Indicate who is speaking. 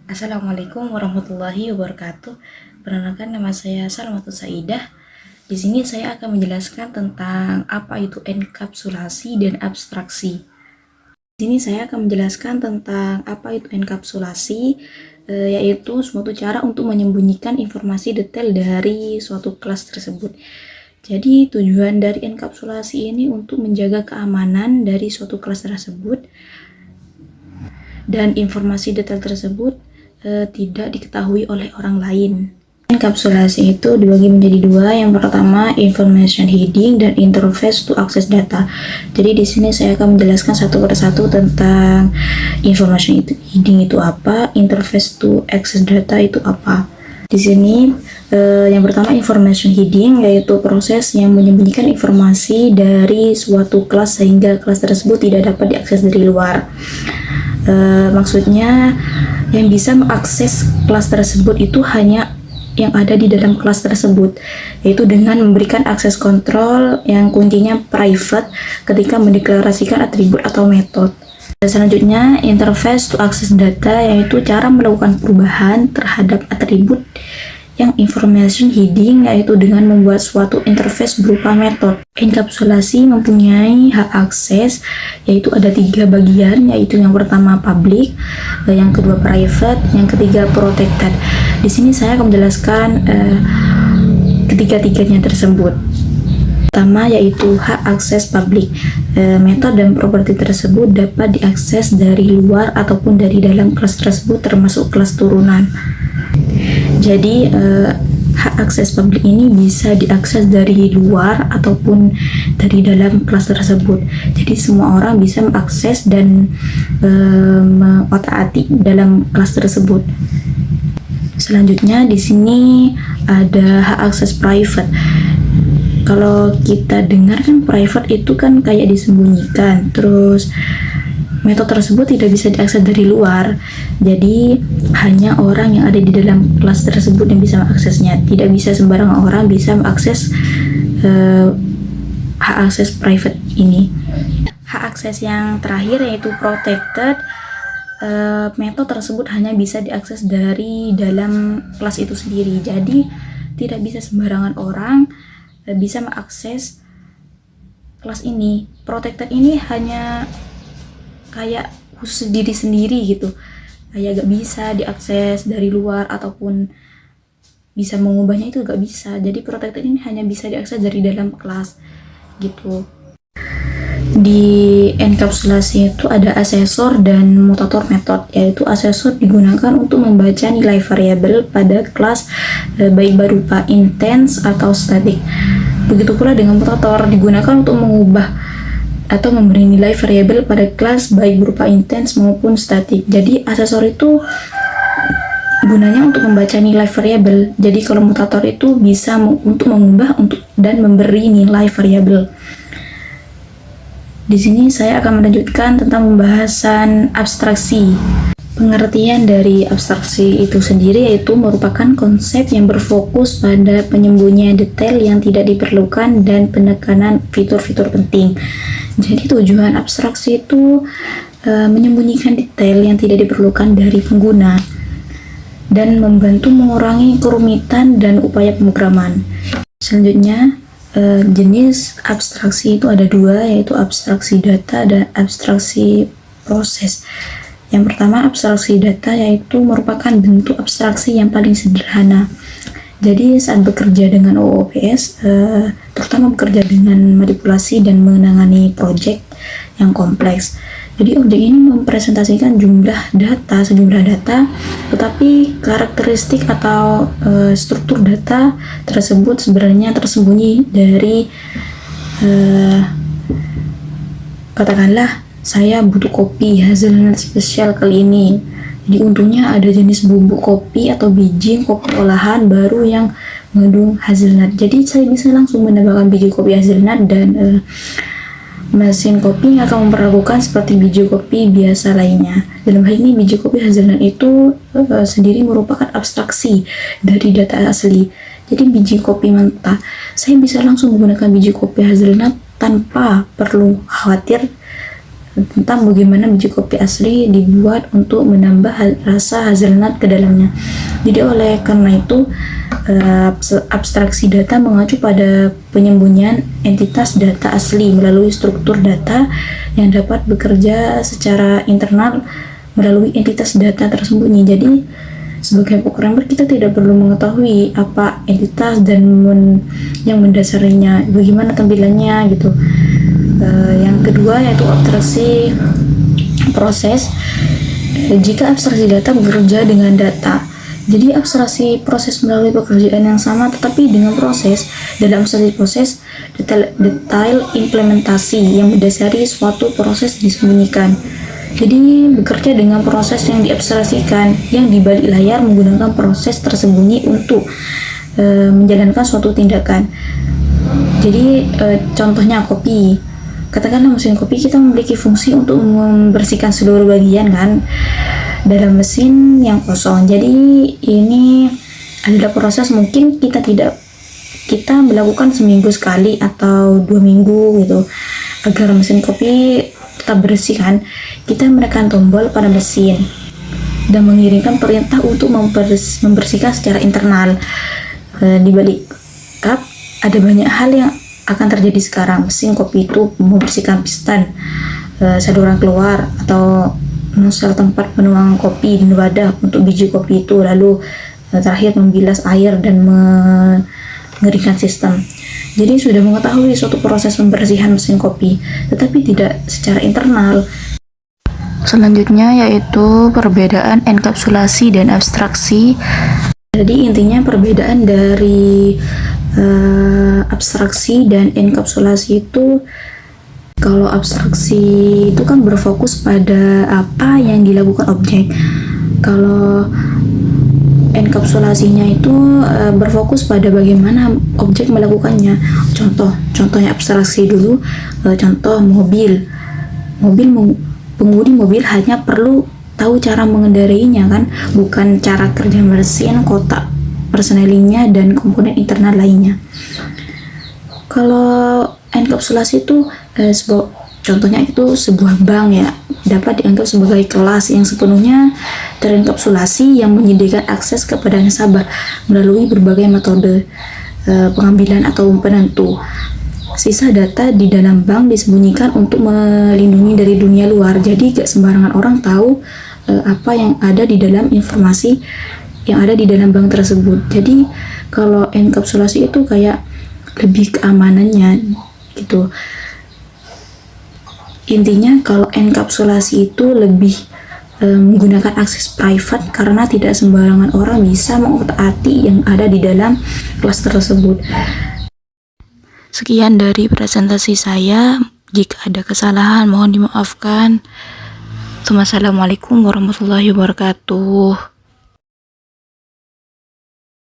Speaker 1: Assalamualaikum warahmatullahi wabarakatuh. Perkenalkan, nama saya Salmatul Saidah. Di sini saya akan menjelaskan tentang apa itu enkapsulasi dan abstraksi. Di sini saya akan menjelaskan tentang apa itu enkapsulasi, yaitu suatu cara untuk menyembunyikan informasi detail dari suatu kelas tersebut. Jadi tujuan dari enkapsulasi ini untuk menjaga keamanan dari suatu kelas tersebut dan informasi detail tersebut tidak diketahui oleh orang lain. Enkapsulasi itu dibagi menjadi dua. Yang pertama, information heading dan interface to access data. Jadi di sini saya akan menjelaskan satu persatu tentang information heading itu apa, interface to access data itu apa. Di sini yang pertama, information heading, yaitu proses yang menyembunyikan informasi dari suatu kelas sehingga kelas tersebut tidak dapat diakses dari luar. Maksudnya yang bisa mengakses kelas tersebut itu hanya yang ada di dalam kelas tersebut, yaitu dengan memberikan akses kontrol yang kuncinya private ketika mendeklarasikan atribut atau metode. Selanjutnya, interface to access data, yaitu cara melakukan perubahan terhadap atribut yang information heading, yaitu dengan membuat suatu interface berupa metode. Enkapsulasi mempunyai hak akses, yaitu ada 3 bagian, yaitu yang pertama public, yang kedua private, yang ketiga protected. Di sini saya akan menjelaskan ketiga-tiganya tersebut. Pertama, yaitu hak akses publik. Metode dan properti tersebut dapat diakses dari luar ataupun dari dalam kelas tersebut, termasuk kelas turunan. Jadi hak akses publik ini bisa diakses dari luar ataupun dari dalam kelas tersebut. Jadi semua orang bisa mengakses dan mengotak-atik dalam kelas tersebut. Selanjutnya di sini ada hak akses private. Kalau kita dengar kan private itu kan kayak disembunyikan, terus metode tersebut tidak bisa diakses dari luar. Jadi hanya orang yang ada di dalam kelas tersebut yang bisa mengaksesnya. Tidak bisa sembarang orang bisa mengakses hak akses private ini. Hak akses yang terakhir yaitu protected. Metode tersebut hanya bisa diakses dari dalam kelas itu sendiri. Jadi tidak bisa sembarangan orang bisa mengakses kelas ini. Protected ini hanya kayak khusus diri sendiri gitu, kayak gak bisa diakses dari luar ataupun bisa mengubahnya itu gak bisa. Jadi protected ini hanya bisa diakses dari dalam kelas gitu. Di enkapsulasi itu ada asesor dan mutator method, yaitu asesor digunakan untuk membaca nilai variabel pada kelas baik berupa intens atau static. Begitu pula dengan mutator digunakan untuk mengubah atau memberi nilai variabel pada kelas baik berupa intens maupun static. Jadi asesor itu gunanya untuk membaca nilai variabel. Jadi kalau mutator itu bisa untuk mengubah dan memberi nilai variabel. Di sini saya akan melanjutkan tentang pembahasan abstraksi. Pengertian dari abstraksi itu sendiri yaitu merupakan konsep yang berfokus pada penyembunyian detail yang tidak diperlukan dan penekanan fitur-fitur penting. Jadi tujuan abstraksi itu menyembunyikan detail yang tidak diperlukan dari pengguna dan membantu mengurangi kerumitan dan upaya pemrograman. Selanjutnya, jenis abstraksi itu ada 2, yaitu abstraksi data dan abstraksi proses. Yang pertama, abstraksi data, yaitu merupakan bentuk abstraksi yang paling sederhana. Jadi saat bekerja dengan OOPS, terutama bekerja dengan manipulasi dan menangani proyek yang kompleks. Jadi objek ini mempresentasikan sejumlah data, tetapi karakteristik atau struktur data tersebut sebenarnya tersembunyi dari katakanlah saya butuh kopi hazelnut spesial kali ini. Jadi untungnya ada jenis bubuk kopi atau biji kopi olahan baru yang mengandung hazelnut. Jadi saya bisa langsung menambahkan biji kopi hazelnut dan mesin kopi akan memperlakukan seperti biji kopi biasa lainnya. Dalam hal ini biji kopi hazelnut itu sendiri merupakan abstraksi dari data asli. Jadi biji kopi mentah, saya bisa langsung menggunakan biji kopi hazelnut tanpa perlu khawatir tentang bagaimana biji kopi asli dibuat untuk menambah rasa hazelnut ke dalamnya. Jadi oleh karena itu abstraksi data mengacu pada penyembunyian entitas data asli melalui struktur data yang dapat bekerja secara internal melalui entitas data tersembunyi. Jadi sebagai programmer kita tidak perlu mengetahui apa entitas dan yang mendasarinya, bagaimana tampilannya gitu. Yang kedua yaitu abstraksi proses. Jika abstraksi data bekerja dengan data, jadi abstraksi proses melalui pekerjaan yang sama tetapi dengan proses. Dalam abstraksi proses, detail implementasi yang mendasari suatu proses disembunyikan. Jadi bekerja dengan proses yang diabstraksikan yang di balik layar menggunakan proses tersembunyi untuk menjalankan suatu tindakan. Jadi contohnya kopi. Katakanlah mesin kopi kita memiliki fungsi untuk membersihkan seluruh bagian kan dalam mesin yang kosong. Jadi ini adalah proses mungkin kita melakukan seminggu sekali atau 2 minggu gitu agar mesin kopi tetap bersih kan. Kita menekan tombol pada mesin dan mengirimkan perintah untuk membersihkan secara internal. Di balik cup ada banyak hal yang akan terjadi sekarang. Mesin kopi itu membersihkan piston, saluran keluar atau nozzle tempat penuangan kopi di wadah untuk biji kopi itu, lalu terakhir membilas air dan mengeringkan sistem. Jadi sudah mengetahui suatu proses pembersihan mesin kopi, tetapi tidak secara internal. Selanjutnya yaitu perbedaan enkapsulasi dan abstraksi. Jadi intinya perbedaan dari abstraksi dan enkapsulasi itu, kalau abstraksi itu kan berfokus pada apa yang dilakukan objek. Kalau enkapsulasinya itu berfokus pada bagaimana objek melakukannya. Contohnya abstraksi dulu, contoh mobil. Pengemudi mobil hanya perlu tahu cara mengendarainya kan, bukan cara kerja mesin, kotak persnelingnya dan komponen internal lainnya. Kalau enkapsulasi itu contohnya itu sebuah bank ya, dapat dianggap sebagai kelas yang sepenuhnya terenkapsulasi yang menyediakan akses kepada nasabah melalui berbagai metode pengambilan atau penentu. Sisa data di dalam bank disembunyikan untuk melindungi dari dunia luar. Jadi gak sembarangan orang tahu apa yang ada di dalam informasi yang ada di dalam bank tersebut. Jadi kalau enkapsulasi itu kayak lebih keamanannya gitu. Intinya kalau enkapsulasi itu lebih menggunakan akses private karena tidak sembarangan orang bisa mengotak-atik yang ada di dalam kelas tersebut. Sekian dari presentasi saya. Jika ada kesalahan mohon dimaafkan. Wassalamualaikum warahmatullahi wabarakatuh.